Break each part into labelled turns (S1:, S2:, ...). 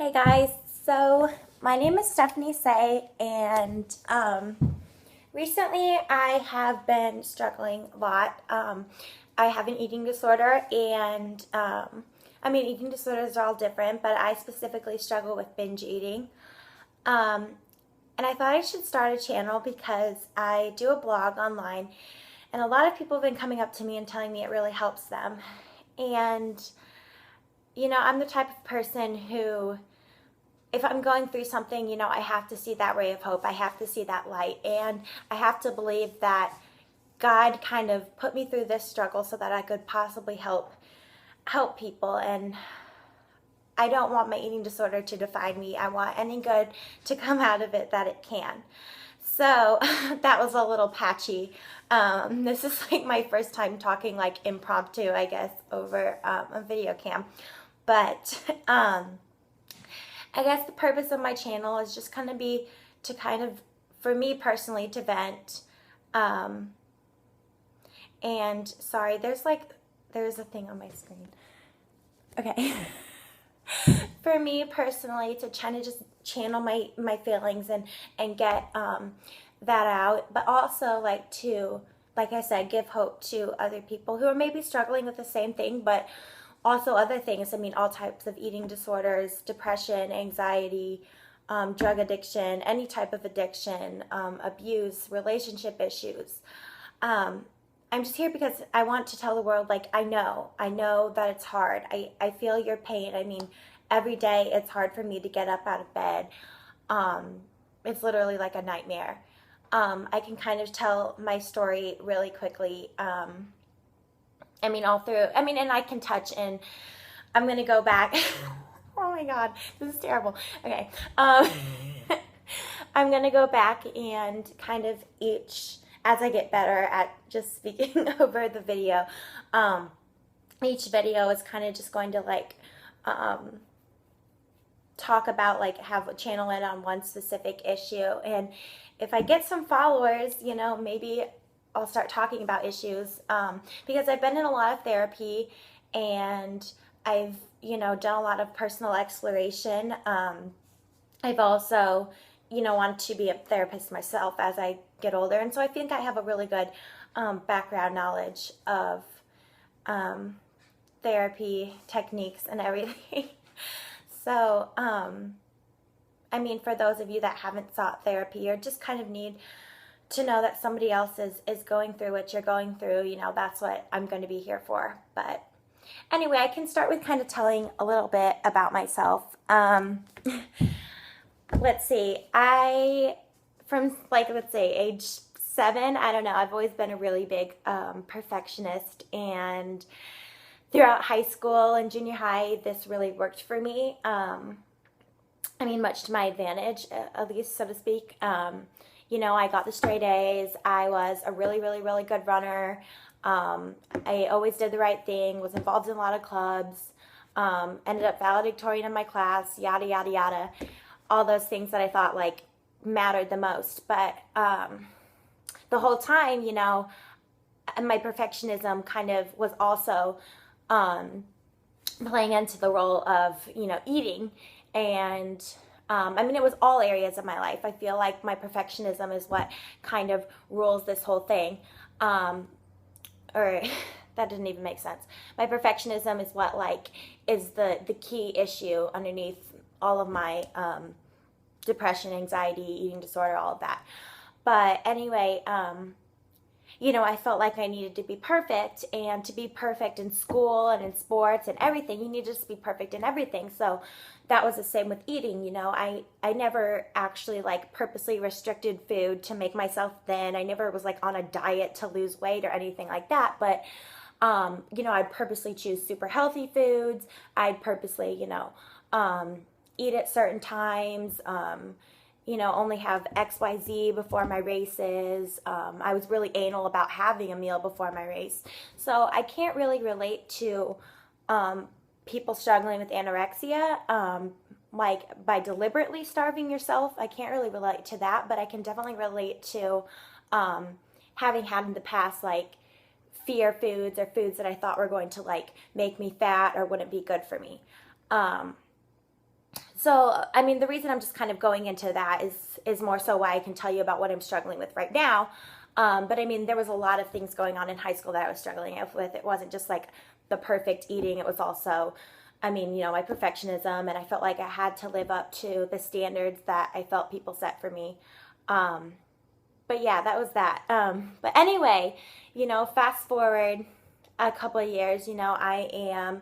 S1: Hey guys, so my name is Stephanie Say, and recently I have been struggling a lot. I have an eating disorder, and eating disorders are all different, but I specifically struggle with binge eating. Um, and I thought I should start a channel because I do a blog online, and a lot of people have been coming up to me and telling me it really helps them. And, I'm the type of person who, if I'm going through something, I have to see that ray of hope. I have to see that light. And I have to believe that God kind of put me through this struggle so that I could possibly help people. And I don't want my eating disorder to define me. I want any good to come out of it that it can. So that was a little patchy. This is like my first time talking like impromptu, I guess, over a video cam. But I guess the purpose of my channel is just kind of be to kind of, for me personally, to vent. And sorry, there's a thing on my screen. Okay. For me personally, to kind of just channel my feelings and get that out, but also like I said, give hope to other people who are maybe struggling with the same thing, but also other things. All types of eating disorders, depression, anxiety, drug addiction, any type of addiction, abuse, relationship issues. I'm just here because I want to tell the world, like, I know that it's hard. I feel your pain. Every day it's hard for me to get up out of bed. It's literally like a nightmare. I can kind of tell my story really quickly. All through, and I can touch, and I'm going to go back. Oh my God, this is terrible. Okay. I'm going to go back and kind of as I get better at just speaking over the video, each video is kind of just going to talk about, channel it on one specific issue. And if I get some followers, maybe I'll start talking about issues, because I've been in a lot of therapy, and I've, done a lot of personal exploration. I've also, wanted to be a therapist myself as I get older. And so I think I have a really good background knowledge of therapy techniques and everything. So, for those of you that haven't sought therapy or just kind of need to know that somebody else is going through what you're going through, that's what I'm going to be here for. But anyway, I can start with kind of telling a little bit about myself. Let's see, let's say age 7, I don't know, I've always been a really big perfectionist, and throughout high school and junior high, this really worked for me. Much to my advantage, at least, so to speak. I got the straight A's. I was a really, really, really good runner. I always did the right thing, was involved in a lot of clubs, ended up valedictorian in my class, yada, yada, yada. All those things that I thought, mattered the most. But the whole time, my perfectionism kind of was also playing into the role of, eating. And it was all areas of my life. I feel like my perfectionism is what kind of rules this whole thing. Or that didn't even make sense. My perfectionism is what is the key issue underneath all of my depression, anxiety, eating disorder, all of that. But anyway, I felt like I needed to be perfect, and to be perfect in school and in sports and everything, you need to just be perfect in everything. So that was the same with eating. I never actually purposely restricted food to make myself thin. I never was on a diet to lose weight or anything like that. But, I'd purposely choose super healthy foods. I'd purposely, eat at certain times, only have XYZ before my races. I was really anal about having a meal before my race. So I can't really relate to people struggling with anorexia, by deliberately starving yourself. I can't really relate to that, but I can definitely relate to having had in the past, fear foods or foods that I thought were going to make me fat or wouldn't be good for me. So, I mean, the reason I'm just kind of going into that is more so why I can tell you about what I'm struggling with right now. But I mean, there was a lot of things going on in high school that I was struggling with. It wasn't just like the perfect eating. It was also, I mean, you know, my perfectionism, and I felt like I had to live up to the standards that I felt people set for me. Um, but yeah, that was that. But anyway, you know, fast forward a couple of years, you know, I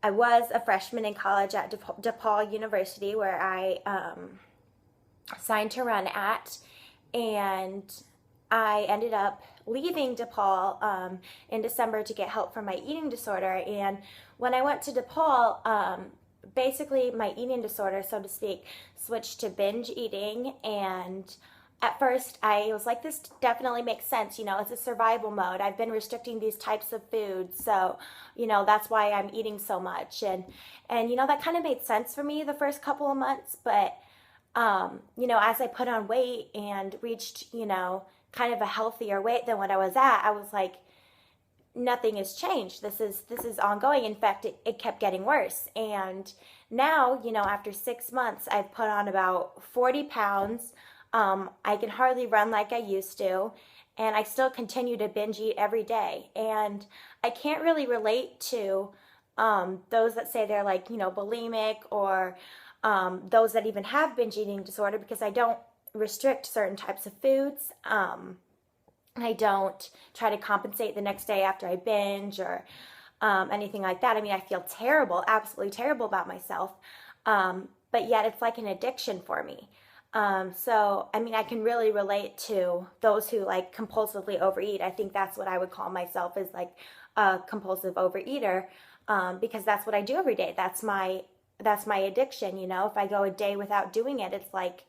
S1: was a freshman in college at DePaul University, where I signed to run at, and I ended up leaving DePaul in December to get help for my eating disorder. And when I went to DePaul, basically my eating disorder, so to speak, switched to binge eating. And at first I was like, this definitely makes sense. You know, it's a survival mode. I've been restricting these types of foods. So, you know, that's why I'm eating so much. And, you know, that kind of made sense for me the first couple of months. But, you know, as I put on weight and reached, you know, kind of a healthier weight than what I was at, I was like, nothing has changed. This is ongoing. In fact, it kept getting worse. And now, you know, after 6 months, I've put on about 40 pounds. I can hardly run like I used to, and I still continue to binge eat every day. And I can't really relate to those that say they're like, you know, bulimic, or those that even have binge eating disorder, because I don't restrict certain types of foods. I don't try to compensate the next day after I binge, or anything like that. I mean, I feel terrible, absolutely terrible about myself. But yet it's like an addiction for me. So, I mean, I can really relate to those who like compulsively overeat. I think that's what I would call myself, is like a compulsive overeater, because that's what I do every day. That's my addiction. You know, if I go a day without doing it, it's like,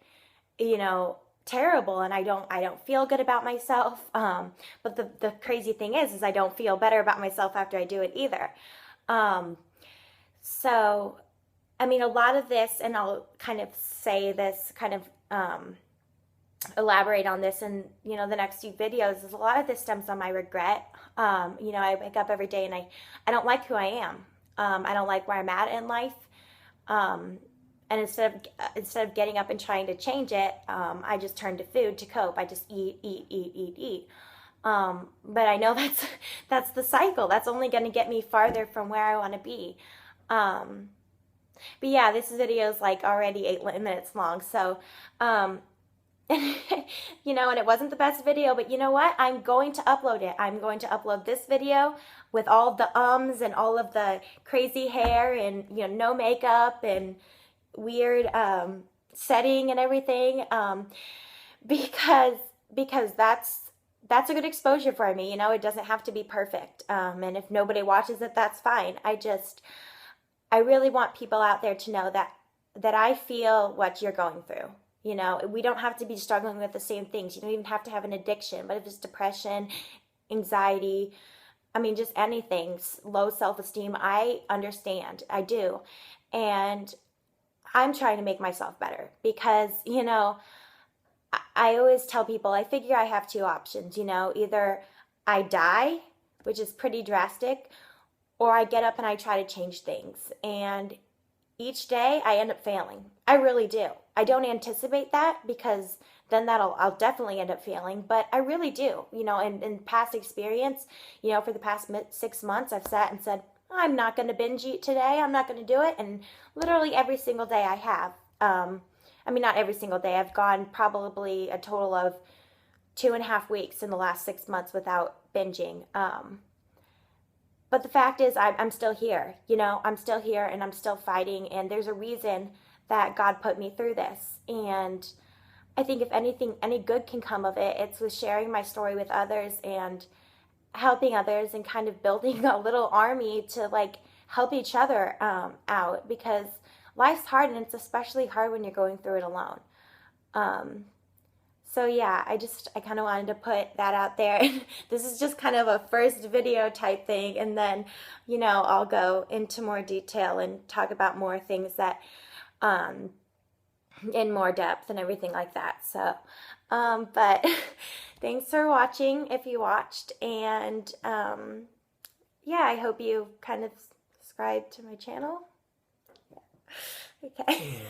S1: you know, terrible, and I don't feel good about myself. But the crazy thing is I don't feel better about myself after I do it either. Um, so, I mean, a lot of this, and I'll kind of say this, kind of elaborate on this in, you know, the next few videos, is a lot of this stems on my regret. You know, I wake up every day and I don't like who I am. I don't like where I'm at in life. Um, and instead of getting up and trying to change it, I just turn to food to cope. I just eat, eat, eat, eat, eat. But I know that's the cycle. That's only going to get me farther from where I want to be. Um, but yeah, this video is like already 8 minutes long. So, you know, and it wasn't the best video, but you know what? I'm going to upload it. I'm going to upload this video with all the ums and all of the crazy hair, and, you know, no makeup and weird setting and everything, because that's a good exposure for me. You know, it doesn't have to be perfect, and if nobody watches it, that's fine. I really want people out there to know that I feel what you're going through. You know, we don't have to be struggling with the same things. You don't even have to have an addiction, but if it's depression, anxiety, I mean, just anything, low self-esteem, I understand. I do. And I'm trying to make myself better, because, you know, I always tell people, I figure I have two options. You know, either I die, which is pretty drastic, or I get up and I try to change things. And each day I end up failing. I really do. I don't anticipate that, because then I'll definitely end up failing, but I really do. You know, in past experience, you know, for the past 6 months, I've sat and said, I'm not going to binge eat today. I'm not going to do it. And literally every single day I have. I mean, not every single day. I've gone probably a total of 2.5 weeks in the last 6 months without binging. But the fact is, I'm still here. You know, I'm still here, and I'm still fighting. And there's a reason that God put me through this. And I think if anything, any good can come of it, it's with sharing my story with others and helping others, and kind of building a little army to like help each other out, because life's hard, and it's especially hard when you're going through it alone. So yeah, I kind of wanted to put that out there. This is just kind of a first video type thing, and then, you know, I'll go into more detail and talk about more things that in more depth and everything like that. So, but thanks for watching if you watched, and yeah, I hope you kind of subscribe to my channel. Okay.